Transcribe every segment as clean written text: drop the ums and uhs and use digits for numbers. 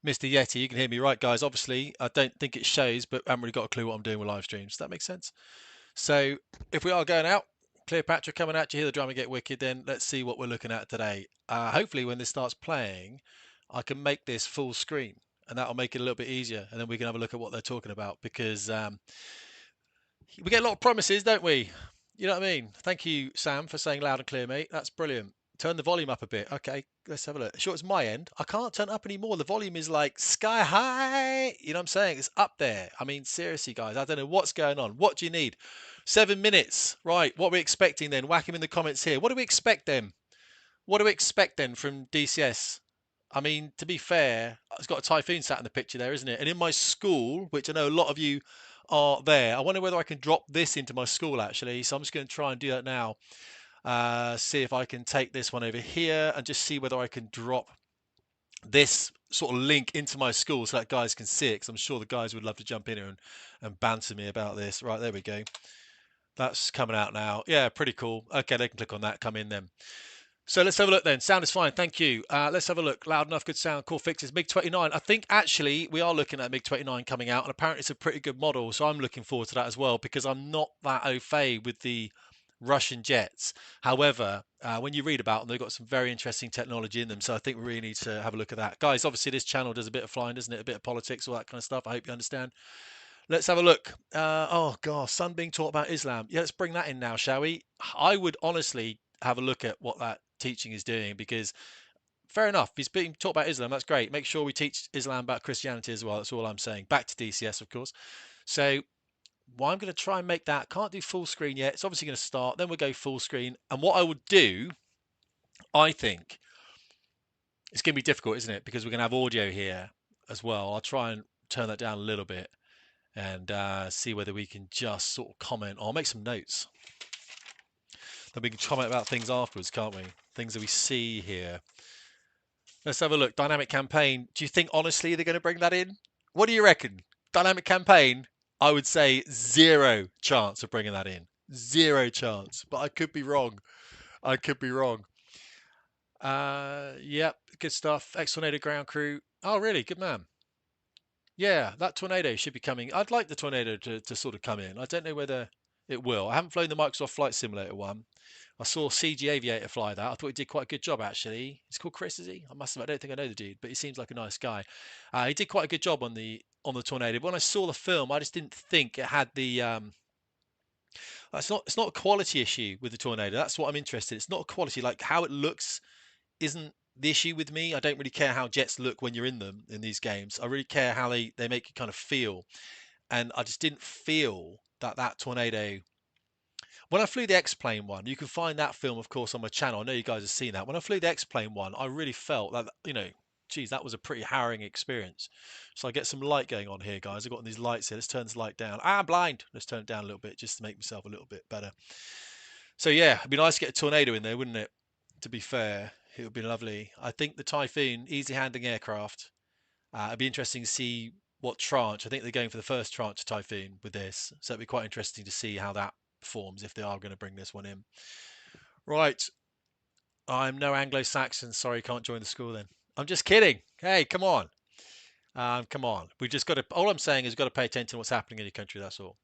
Mr. Yeti, you can hear me right, guys. Obviously, I don't think it shows, but I haven't really got a clue what I'm doing with live streams. Does that make sense? So if we are going out, Cleopatra coming at you, hear the drummer get wicked, then let's see what we're looking at today. Hopefully when this starts playing, I can make this full screen and that'll make it a little bit easier. And then we can have a look at what they're talking about because we get a lot of promises, don't we? You know what I mean? Thank you, Sam, for saying loud and clear, mate. That's brilliant. Turn the volume up a bit. Okay, let's have a look. Sure, it's my end. I can't turn it up anymore. The volume is like sky high. You know what I'm saying? It's up there. I mean, seriously, guys, I don't know what's going on. What do you need? 7 minutes. Right, what are we expecting then? Whack him in the comments here. What do we expect then? What do we expect then from DCS? I mean, to be fair, it's got a Typhoon sat in the picture there, isn't it? And in my school, which I know a lot of you are there, I wonder whether I can drop this into my school actually. So I'm just going to try and do that now. See if I can take this one over here and just see whether I can drop this sort of link into my school so that guys can see it, because I'm sure the guys would love to jump in here and banter me about this. Right, there we go. That's coming out now. Yeah, pretty cool. Okay, they can click on that, come in then. So let's have a look then. Sound is fine, thank you. Let's have a look. Loud enough, good sound, cool fixes. MiG-29. I think actually we are looking at MiG-29 coming out, and apparently it's a pretty good model, so I'm looking forward to that as well because I'm not that au fait with the Russian jets. However, when you read about them, they've got some very interesting technology in them, so I think we really need to have a look at that. Guys, obviously this channel does a bit of flying, doesn't it? A bit of politics, all that kind of stuff. I hope you understand. Let's have a look. Oh, God, son being taught about Islam. Yeah, let's bring that in now, shall we? I would honestly have a look at what that teaching is doing because fair enough, he's being taught about Islam. That's great. Make sure we teach Islam about Christianity as well. That's all I'm saying. Back to DCS, of course. So well, I'm going to try and make that. Can't do full screen yet. It's obviously going to start. Then we'll go full screen. And what I would do, I think, it's going to be difficult, isn't it? Because we're going to have audio here as well. I'll try and turn that down a little bit and see whether we can just sort of comment or make some notes. Then we can comment about things afterwards, can't we? Things that we see here. Let's have a look. Dynamic campaign. Do you think honestly they're going to bring that in? What do you reckon? Dynamic campaign? I would say zero chance of bringing that in. Zero chance. But I could be wrong. I could be wrong. Yep, good stuff. Ex-Tornado ground crew. Oh, really? Good man. Yeah, that Tornado should be coming. I'd like the Tornado to sort of come in. I don't know whether it will. I haven't flown the Microsoft Flight Simulator one. I saw CG Aviator fly that. I thought he did quite a good job, actually. He's called Chris, is he? I don't think I know the dude, but he seems like a nice guy. He did quite a good job on the Tornado. But when I saw the film, I just didn't think it had the. It's not a quality issue with the Tornado. That's what I'm interested in. It's not a quality, like how it looks isn't the issue with me. I don't really care how jets look when you're in them in these games. I really care how they make you kind of feel. And I just didn't feel that Tornado. When I flew the X-Plane one, you can find that film, of course, on my channel. I know you guys have seen that. When I flew the X-Plane one, I really felt that, geez, that was a pretty harrowing experience. So I get some light going on here, guys. I've got these lights here. Let's turn this light down. I'm blind. Let's turn it down a little bit just to make myself a little bit better. So yeah, it'd be nice to get a Tornado in there, wouldn't it? To be fair, it would be lovely. I think the Typhoon, easy handling aircraft. It'd be interesting to see what tranche. I think they're going for the first tranche of Typhoon with this. So it'd be quite interesting to see how that performs if they are going to bring this one in. Right. I'm no Anglo-Saxon. Sorry, can't join the school then. I'm just kidding. Hey, come on. Come on. We just got to, all I'm saying is we've got to pay attention to what's happening in your country. That's all.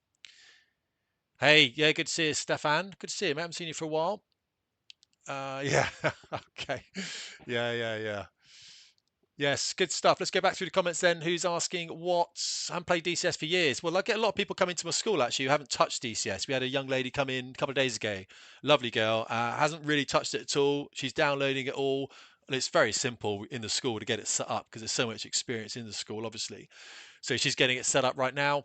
Hey, yeah, good to see you, Stefan. Good to see you. I haven't seen you for a while. Yeah. Okay. Yeah. Yes, good stuff. Let's go back through the comments then. Who's asking what? I haven't played DCS for years. Well, I get a lot of people coming to my school actually who haven't touched DCS. We had a young lady come in a couple of days ago. Lovely girl. Hasn't really touched it at all. She's downloading it all. And it's very simple in the school to get it set up because there's so much experience in the school, obviously. So she's getting it set up right now.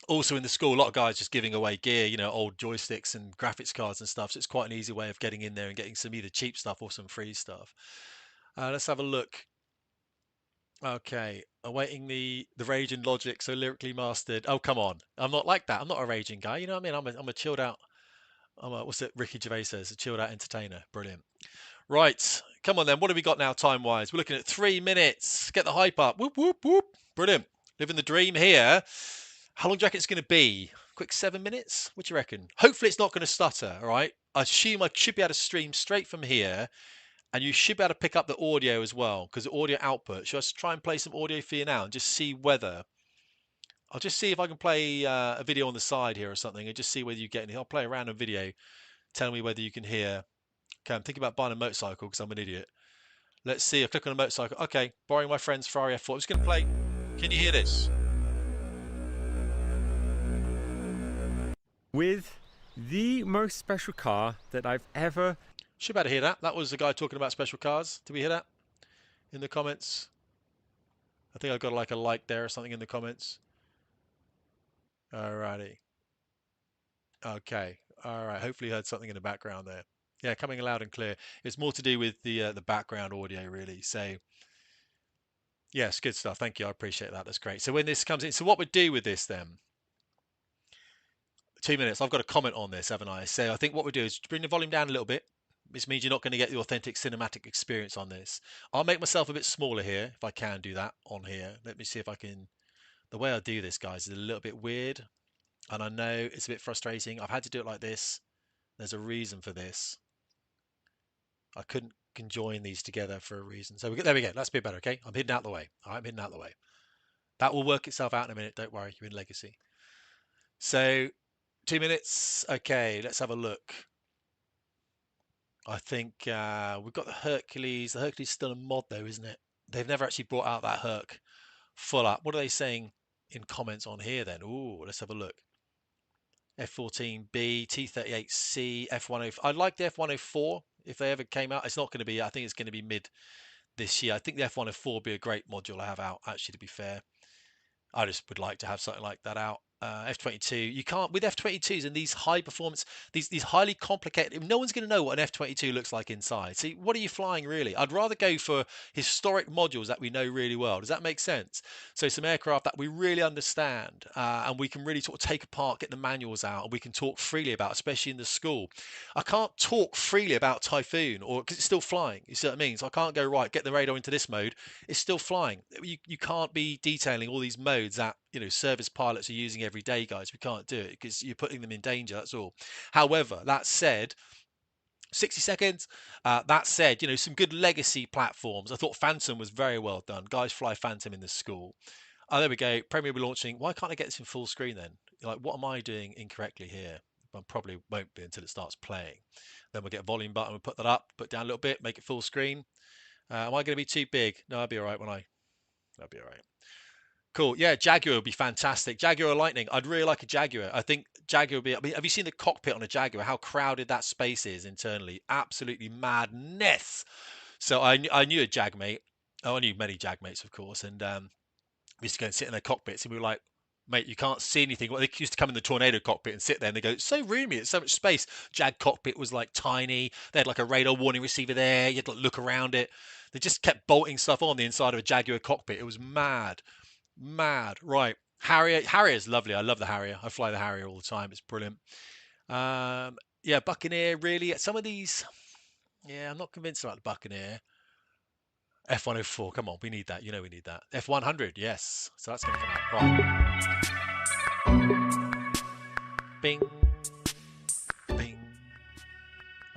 Also in the school, a lot of guys just giving away gear, old joysticks and graphics cards and stuff. So it's quite an easy way of getting in there and getting some either cheap stuff or some free stuff. Let's have a look. Okay, awaiting the rage and logic, so lyrically mastered. Oh, come on. I'm not like that. I'm not a raging guy. You know what I mean? I'm a chilled out. What's it? Ricky Gervais says, a chilled out entertainer. Brilliant. Right, come on then. What have we got now time wise? We're looking at 3 minutes. Get the hype up. Whoop, whoop, whoop. Brilliant. Living the dream here. How long do you reckon it's going to be? Quick 7 minutes? What do you reckon? Hopefully it's not going to stutter, all right? I assume I should be able to stream straight from here And you should be able to pick up the audio as well, because the audio output. Should I try and play some audio for you now and just see whether... I'll just see if I can play a video on the side here or something and just see whether you get anything. I'll play a random video. Tell me whether you can hear. Okay, I'm thinking about buying a motorcycle because I'm an idiot. Let's see. I click on a motorcycle. Okay, borrowing my friend's Ferrari F4. I'm just going to play. Can you hear this? With the most special car that I've ever... Should be able to hear that. That was the guy talking about special cars. Did we hear that in the comments? I think I got like a like there or something in the comments. Alrighty. Okay. All right. Hopefully you heard something in the background there. Yeah, coming loud and clear. It's more to do with the background audio, really. So, yes, good stuff. Thank you. I appreciate that. That's great. So when this comes in, so what we do with this then? 2 minutes. I've got a comment on this, haven't I? So I think what we do is bring the volume down a little bit. This means you're not going to get the authentic cinematic experience on this. I'll make myself a bit smaller here, if I can do that on here. Let me see if I can. The way I do this, guys, is a little bit weird. And I know it's a bit frustrating. I've had to do it like this. There's a reason for this. I couldn't conjoin these together for a reason. So there we go. That's a bit better, okay? I'm hidden out the way. All right, I'm hidden out the way. That will work itself out in a minute. Don't worry, you're in Legacy. So 2 minutes. Okay, let's have a look. I think we've got the Hercules. The Hercules is still a mod though, isn't it? They've never actually brought out that Herc full up. What are they saying in comments on here then? Ooh, let's have a look. F14B, T38C, F104. I like the F104 if they ever came out. It's not going to be, I think it's going to be mid this year. I think the F104 would be a great module to have out, actually, to be fair. I just would like to have something like that out. F22, you can't, with F22s and these high performance, these highly complicated, no one's going to know what an F22 looks like inside. See, what are you flying really? I'd rather go for historic modules that we know really well. Does that make sense? So some aircraft that we really understand and we can really sort of take apart, get the manuals out, and we can talk freely about, especially in the school. I can't talk freely about Typhoon or because it's still flying. You see what I mean? So I can't go, right, get the radar into this mode. It's still flying. You can't be detailing all these modes that, you know, service pilots are using every day, guys. We can't do it because you're putting them in danger. That's all. However, that said, 60 seconds. That said, you know, some good legacy platforms. I thought Phantom was very well done. Guys fly Phantom in the school. Oh, there we go. Premiere will be launching. Why can't I get this in full screen then? You're like, what am I doing incorrectly here? I probably won't be until it starts playing. Then we'll get a volume button. We'll put that up, put down a little bit, make it full screen. Am I going to be too big? No, I'll be all right when I'll be all right. Cool. Yeah, Jaguar would be fantastic. Jaguar Lightning. I'd really like a Jaguar. I think Jaguar would be... I mean, have you seen the cockpit on a Jaguar? How crowded that space is internally. Absolutely madness. So I knew a Jag mate. Oh, I knew many Jag mates, of course. And we used to go and sit in their cockpits and we were like, mate, you can't see anything. Well, they used to come in the Tornado cockpit and sit there and they go, it's so roomy, it's so much space. Jag cockpit was like tiny. They had like a radar warning receiver there. You had to look around it. They just kept bolting stuff on the inside of a Jaguar cockpit. It was mad. Mad. Right. Harrier's lovely. I love the Harrier. I fly the Harrier all the time. It's brilliant. Yeah, Buccaneer, really. Some of these, yeah, I'm not convinced about the Buccaneer. F104, come on, we need that. You know we need that. F100, yes. So that's going to come out. Right. Bing. Bing.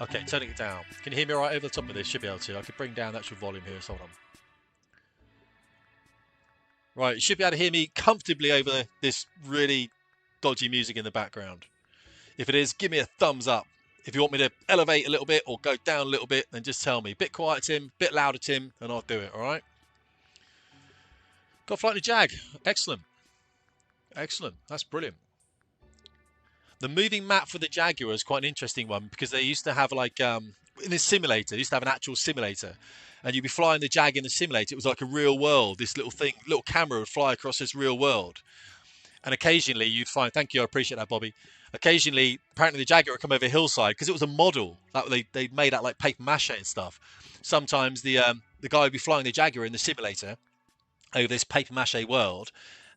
Okay, turning it down. Can you hear me all right over the top of this? Should be able to. I could bring down the actual volume here, so hold on. Right, you should be able to hear me comfortably over this really dodgy music in the background. If it is, give me a thumbs up. If you want me to elevate a little bit or go down a little bit, then just tell me. Bit quiet, Tim, bit louder, Tim, and I'll do it, all right? Got flight to Jag. Excellent. Excellent. That's brilliant. The moving map for the Jaguar is quite an interesting one because they used to have like, in a simulator, they used to have an actual simulator. And you'd be flying the Jag in the simulator. It was like a real world. This little thing, little camera would fly across this real world. And occasionally you'd find, thank you, I appreciate that, Bobby. Occasionally, apparently the Jaguar would come over a hillside because it was a model that they made out like paper mache and stuff. Sometimes the guy would be flying the Jaguar in the simulator over this paper mache world,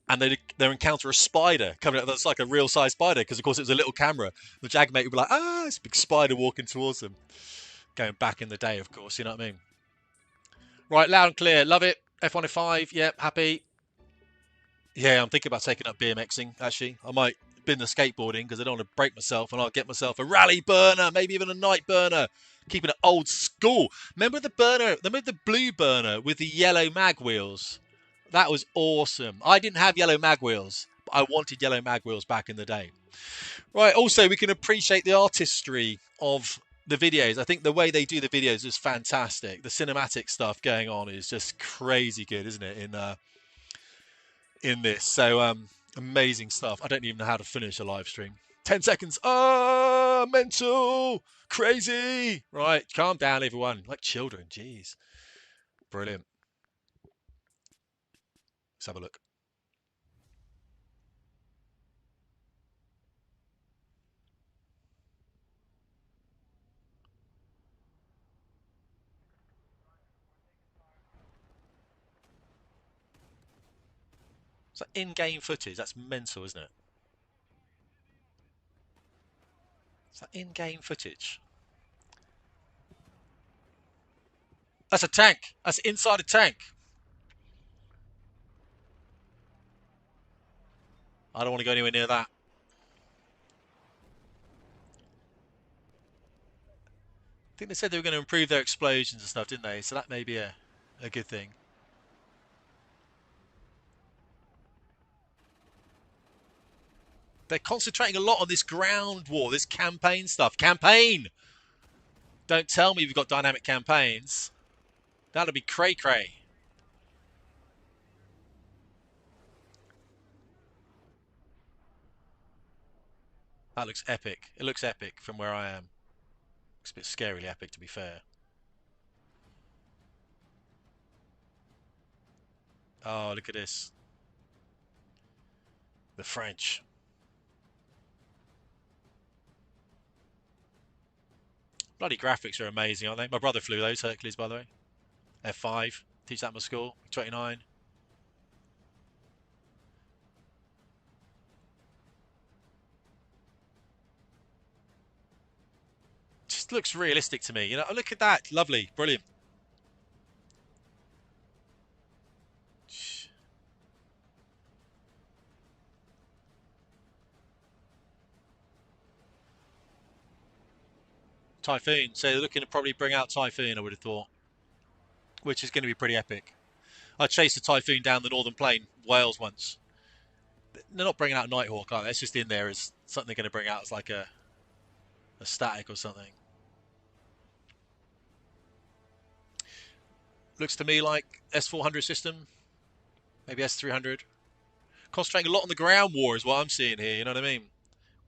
and they'd encounter a spider coming up. That's like a real size spider because, of course, it was a little camera. The Jag mate would be like, ah, it's a big spider walking towards them. Going back in the day, of course, you know what I mean? Right, loud and clear. Love it. F105, yep, happy. Yeah, I'm thinking about taking up BMXing, actually. I might bin the skateboarding because I don't want to break myself, and I'll get myself a rally burner, maybe even a night burner, keeping it old school. Remember the blue burner with the yellow mag wheels? That was awesome. I didn't have yellow mag wheels, but I wanted yellow mag wheels back in the day. Right, also we can appreciate the artistry of the videos. I think the way they do the videos is fantastic. The cinematic stuff going on is just crazy good, isn't it, in this? So amazing stuff. I don't even know how to finish a live stream. 10 seconds. Ah, mental, crazy. Right, calm down, everyone. Like children, jeez. Brilliant. Let's have a look. So in-game footage, that's mental, isn't it? Is that in-game footage? That's a tank. That's inside a tank. I don't want to go anywhere near that. I think they said they were going to improve their explosions and stuff, didn't they? So that may be a good thing. They're concentrating a lot on this ground war, this campaign stuff. Campaign! Don't tell me we've got dynamic campaigns. That'll be cray-cray. That looks epic. It looks epic from where I am. Looks a bit scarily epic, to be fair. Oh, look at this. The French. Bloody graphics are amazing, aren't they? My brother flew those Hercules, by the way. F5. Teach that in my school. 29. Just looks realistic to me. You know, look at that. Lovely. Brilliant. Typhoon. So they're looking to probably bring out Typhoon, I would have thought. Which is going to be pretty epic. I chased a Typhoon down the Northern Plain, Wales, once. They're not bringing out Nighthawk, are they? It's just in there as something they're going to bring out as like a static or something. Looks to me like S400 system, maybe S300. Concentrating a lot on the ground war is what I'm seeing here, you know what I mean?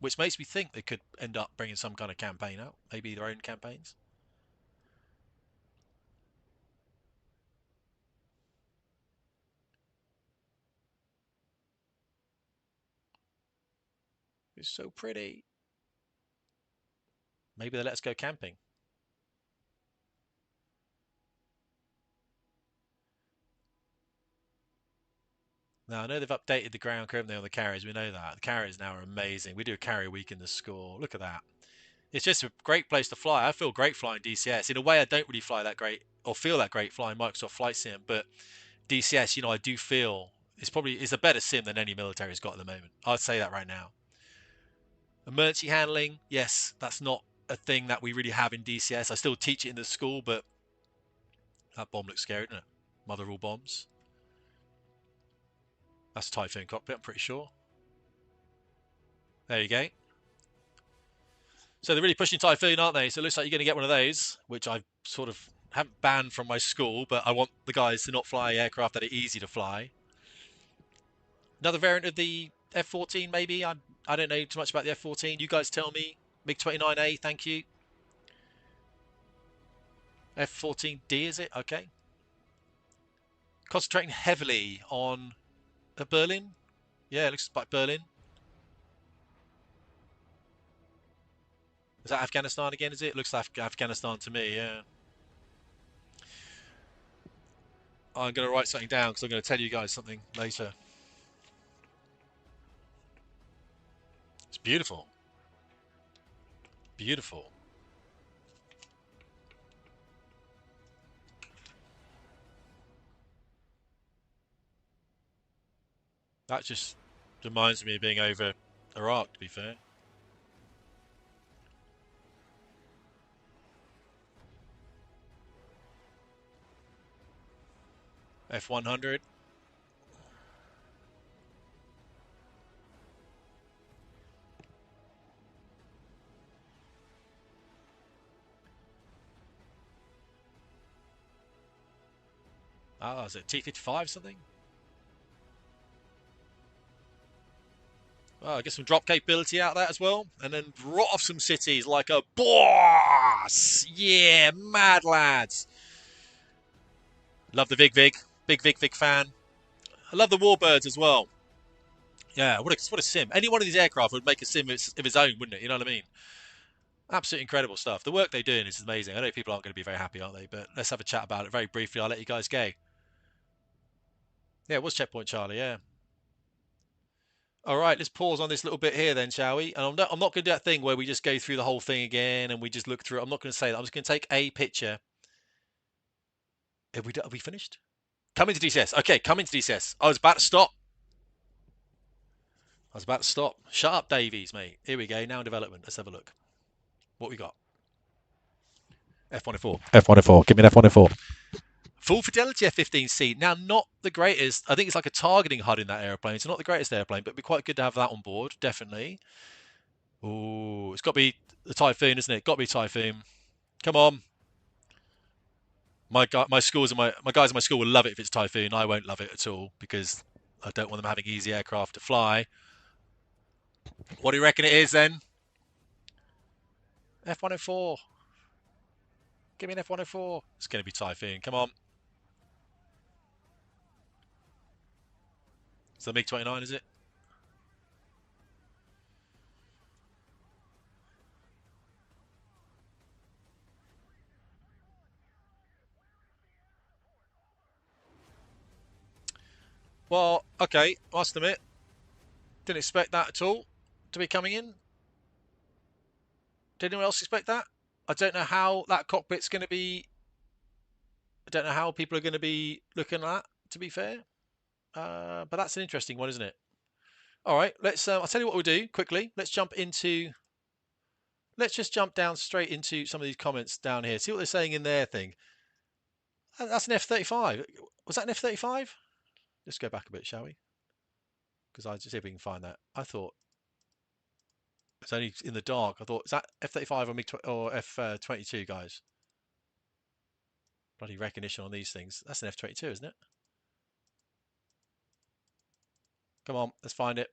Which makes me think they could end up bringing some kind of campaign out, maybe their own campaigns. It's so pretty. Maybe they let us go camping. Now, I know they've updated the ground crew, haven't they, on the carriers? We know that. The carriers now are amazing. We do a carrier week in the school. Look at that. It's just a great place to fly. I feel great flying DCS. In a way, I don't really fly that great or feel that great flying Microsoft Flight Sim, but DCS, you know, I do feel it's a better sim than any military's got at the moment. I'd say that right now. Emergency handling, yes, that's not a thing that we really have in DCS. I still teach it in the school, but that bomb looks scary, doesn't it? Mother of all bombs. That's a Typhoon cockpit, I'm pretty sure. There you go. So they're really pushing Typhoon, aren't they? So it looks like you're going to get one of those, which I sort of haven't banned from my school, but I want the guys to not fly aircraft that are easy to fly. Another variant of the F-14, maybe? I don't know too much about the F-14. You guys tell me. MiG-29A, thank you. F-14D, is it? Okay. Concentrating heavily on Berlin. Yeah, it looks like Berlin. Is that Afghanistan again, is it? It looks like Afghanistan to me, yeah. I'm going to write something down because I'm going to tell you guys something later. It's beautiful. Beautiful. That just reminds me of being over There are, to be fair. F100. Ah, is it T55 something? Oh, get some drop capability out of that as well. And then rot off some cities like a boss. Yeah, mad lads. Love the Vig Vig. Big Vig Vig fan. I love the Warbirds as well. Yeah, what a sim. Any one of these aircraft would make a sim of its own, wouldn't it? You know what I mean? Absolutely incredible stuff. The work they're doing is amazing. I know people aren't going to be very happy, aren't they? But let's have a chat about it very briefly. I'll let you guys go. Yeah, it was Checkpoint Charlie, yeah. All right, let's pause on this little bit here then, shall we? And I'm not going to do that thing where we just go through the whole thing again and we just look through it. I'm not going to say that. I'm just going to take a picture. Are we finished? Come into DCS. Okay, come into DCS. I was about to stop. Shut up, Davies, mate. Here we go. Now in development. Let's have a look. What we got? F104. F104. Give me an F104. Full fidelity F-15C. Now, not the greatest. I think it's like a targeting HUD in that airplane. It's not the greatest airplane, but it'd be quite good to have that on board, definitely. Oh, it's got to be the Typhoon, isn't it? Got to be Typhoon. Come on. My schools and my guys in my school will love it if it's Typhoon. I won't love it at all because I don't want them having easy aircraft to fly. What do you reckon it is then? F-104. Give me an F-104. It's going to be Typhoon. Come on. It's the MiG-29, is it? Well, okay. Must admit, didn't expect that at all to be coming in. Did anyone else expect that? I don't know how that cockpit's going to be. I don't know how people are going to be looking at that, to be fair. But that's an interesting one, isn't it? All right, let's. I'll tell you what we'll do quickly. Let's just jump down straight into some of these comments down here. See what they're saying in their thing. That's an F-35. Was that an F-35? Let's go back a bit, shall we? Because I'll just see if we can find that. I thought it's only in the dark. I thought, is that F-35 or F-22, guys? Bloody recognition on these things. That's an F-22, isn't it? Come on, let's find it.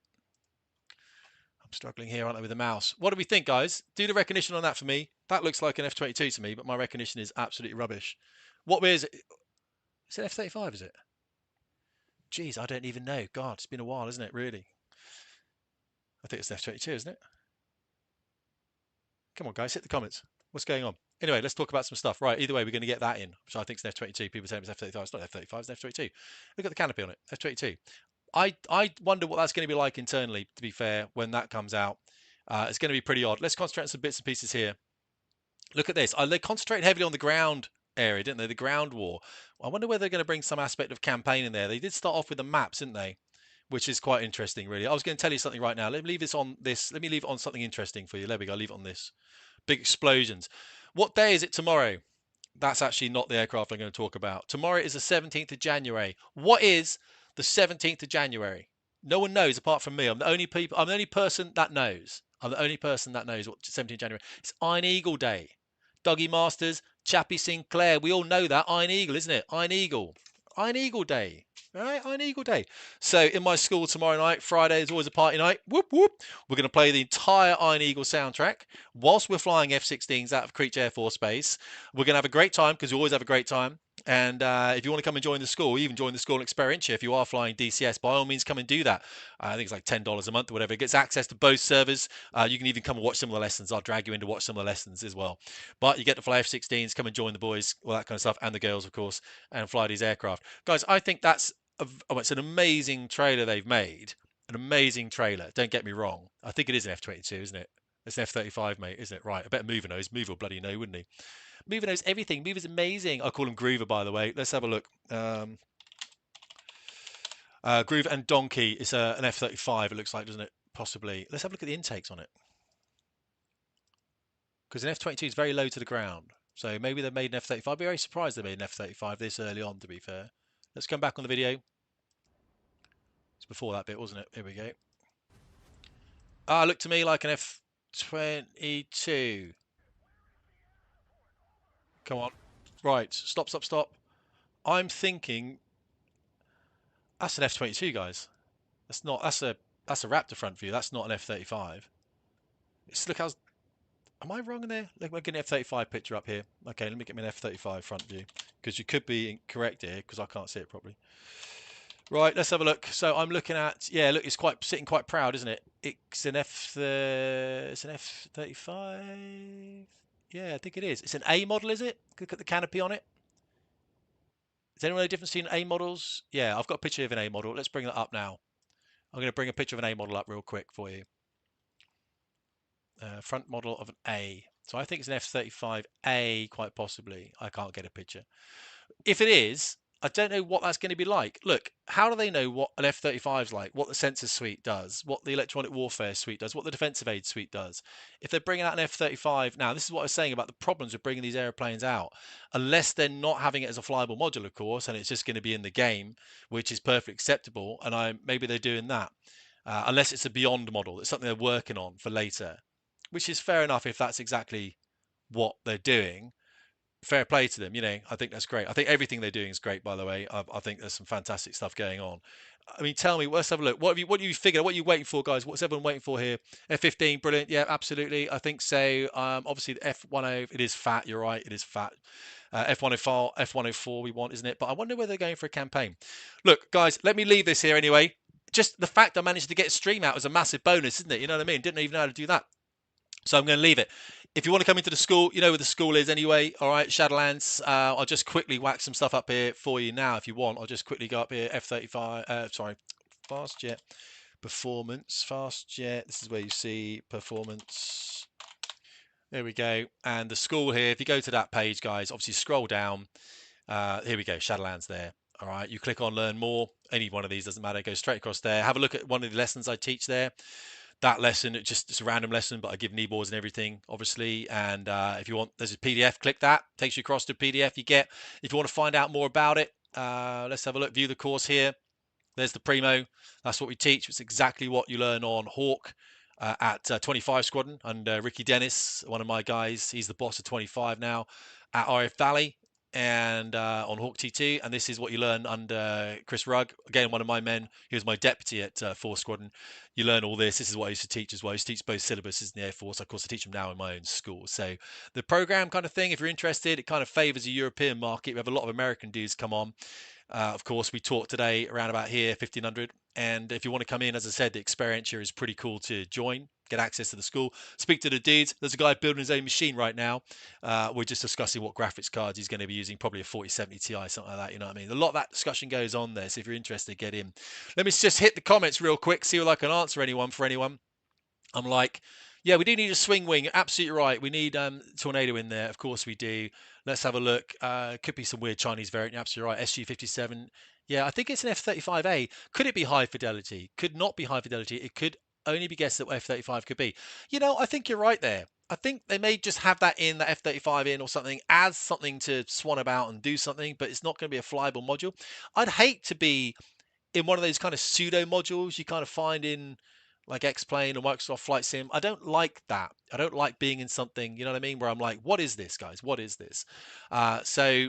I'm struggling here, aren't I, with the mouse? What do we think, guys? Do the recognition on that for me. That looks like an F-22 to me, but my recognition is absolutely rubbish. What is it? Is it F-35, is it? Geez, I don't even know. God, it's been a while, isn't it, really? I think it's F-22, isn't it? Come on, guys, hit the comments. What's going on? Anyway, let's talk about some stuff. Right, either way, we're going to get that in, which I think is an F-22. People say it's F-35. It's not F-35, it's an F-22. Look at the canopy on it, F-22. I wonder what that's going to be like internally, to be fair, when that comes out. It's going to be pretty odd. Let's concentrate on some bits and pieces here. Look at this. They concentrate heavily on the ground area, didn't they? The ground war. I wonder whether they're going to bring some aspect of campaign in there. They did start off with the maps, didn't they? Which is quite interesting, really. I was going to tell you something right now. Let me leave this on this. Let me leave it on something interesting for you. There we go. Leave it on this. Big explosions. What day is it tomorrow? That's actually not the aircraft I'm going to talk about. Tomorrow is the 17th of January. What is the 17th of January? No one knows apart from me. I'm the only person that knows. I'm the only person that knows what 17th of January. It's Iron Eagle Day. Dougie Masters, Chappie Sinclair. We all know that. Iron Eagle, isn't it? Iron Eagle. Iron Eagle Day. All right, Iron Eagle Day. So in my school tomorrow night, Friday is always a party night. Whoop whoop. We're going to play the entire Iron Eagle soundtrack whilst we're flying F-16s out of Creech Air Force Base. We're going to have a great time because we always have a great time. And if you want to come and join the school, even join the school experience if you are flying DCS, by all means come and do that. I think it's like $10 a month or whatever. It gets access to both servers. You can even come and watch some of the lessons. I'll drag you in to watch some of the lessons as well. But you get to fly F-16s, come and join the boys, all that kind of stuff, and the girls, of course, and fly these aircraft. Guys, I think that's it's an amazing trailer they've made. An amazing trailer. Don't get me wrong. I think it is an F-22, isn't it? It's an F-35, mate, isn't it? Right. I bet Mover knows. Mover will bloody know, wouldn't he? Mover knows everything. Mover's amazing. I call him Groover, by the way. Let's have a look. Groove and Donkey is an F-35, it looks like, doesn't it? possibly. Let's have a look at the intakes on it. Because an F22 is very low to the ground. So maybe they made an F35. I'd be very surprised they made an F35 this early on, to be fair. Let's come back on the video. It's before that bit, wasn't it? Here we go. Ah, looked to me like an F22. Come on. Right, stop, stop, stop. I'm thinking that's an F22, guys. That's not. That's a Raptor front view. That's not an F35. Just look how. Am I wrong in there? Look, we're getting an F35 picture up here. Okay, let me get me an F35 front view because you could be incorrect here because I can't see it properly. Right, let's have a look. So I'm looking at, yeah, look, it's quite sitting quite proud, isn't it? It's an F35. Yeah, I think it is. It's an A model, is it? Look at the canopy on it. Is anyone know the difference between A models? Yeah, I've got a picture of an A model. Let's bring that up now. I'm going to bring a picture of an A model up real quick for you. Front model of an A. So I think it's an F35A, quite possibly. I can't get a picture. If it is, I don't know what that's going to be like. Look, how do they know what an F-35 is like, what the sensor suite does, what the electronic warfare suite does, what the defensive aid suite does? If they're bringing out an F-35, now this is what I was saying about the problems of bringing these airplanes out. Unless they're not having it as a flyable module, of course, and it's just going to be in the game, which is perfectly acceptable, and maybe they're doing that. Unless it's a beyond model, it's something they're working on for later, which is fair enough if that's exactly what they're doing. Fair play to them, I think that's great. I think everything they're doing is great, by the way. I think there's some fantastic stuff going on. I mean, tell me, let's have a look. What do you figure? What are you waiting for, guys? What's everyone waiting for here? F15, brilliant. Yeah, absolutely. I think so. Obviously the F10, it is fat. You're right. It is fat. F104 we want, isn't it? But I wonder whether they're going for a campaign. Look, guys, let me leave this here anyway. Just the fact I managed to get a stream out was a massive bonus, isn't it? You know what I mean? Didn't even know how to do that. So I'm going to leave it. If you want to come into the school, you know where the school is anyway. All right, Shadowlands. I'll just quickly whack some stuff up here for you now if you want. I'll just quickly go up here. F35, sorry, fast jet performance, fast jet. This is where you see performance. There we go. And the school here, if you go to that page, guys, obviously scroll down. Here we go, Shadowlands there. All right, you click on learn more. Any one of these doesn't matter. Go straight across there. Have a look at one of the lessons I teach there. That lesson, it's a random lesson, but I give kneeboards and everything, obviously. And if you want, there's a PDF, click that, takes you across to PDF you get. If you want to find out more about it, let's have a look, view the course here. There's the Primo. That's what we teach. It's exactly what you learn on Hawk at 25 Squadron under Ricky Dennis, one of my guys. He's the boss of 25 now at RF Valley and on Hawk T2, and this is what you learn under Chris Rugg, again one of my men. He was my deputy at 4 Squadron. You learn all this. This is what I used to teach as well. I used to teach both syllabuses in the Air Force. Of course, I teach them now in my own school. So the program kind of thing, if you're interested, it kind of favors a European market. We have a lot of American dudes come on. Of course, we taught today around about here, 1500. And if you want to come in, as I said, the experience here is pretty cool to join, get access to the school, speak to the dudes. There's a guy building his own machine right now. We're just discussing what graphics cards he's going to be using, probably a 4070 Ti, something like that. You know what I mean? A lot of that discussion goes on there. So if you're interested, get in. Let me just hit the comments real quick, see if I can answer anyone for anyone. I'm like, yeah, we do need a swing wing. Absolutely right. We need Tornado in there. Of course we do. Let's have a look. Could be some weird Chinese variant. You're absolutely right. SG57. Yeah, I think it's an F35A. Could it be high fidelity? Could not be high fidelity. It could only be guessed that F35 could be. I think you're right there. I think they may just have that in, that F35 in or something, as something to swan about and do something, but it's not going to be a flyable module. I'd hate to be in one of those kind of pseudo modules you kind of find in like X-Plane or Microsoft Flight Sim. I don't like that. I don't like being in something, you know what I mean, where I'm like, what is this, guys? What is this? So,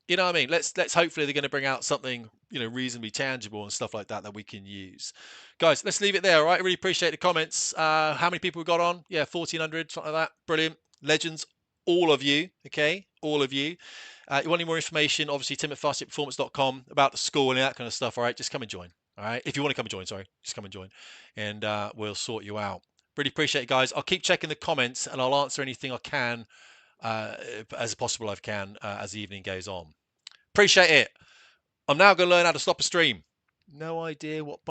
you know what I mean? Let's hopefully they're going to bring out something, reasonably tangible and stuff like that we can use. Guys, let's leave it there, all right? I really appreciate the comments. How many people we got on? Yeah, 1,400, something like that. Brilliant. Legends, all of you, okay? All of you. You want any more information, obviously, tim@fastjetperformance.com about the school and that kind of stuff, all right? Just come and join. All right, if you want to come and join, sorry, just come and join, and we'll sort you out. Really appreciate it, guys. I'll keep checking the comments, and I'll answer anything I can, as possible I can, as the evening goes on. Appreciate it. I'm now going to learn how to stop a stream. No idea what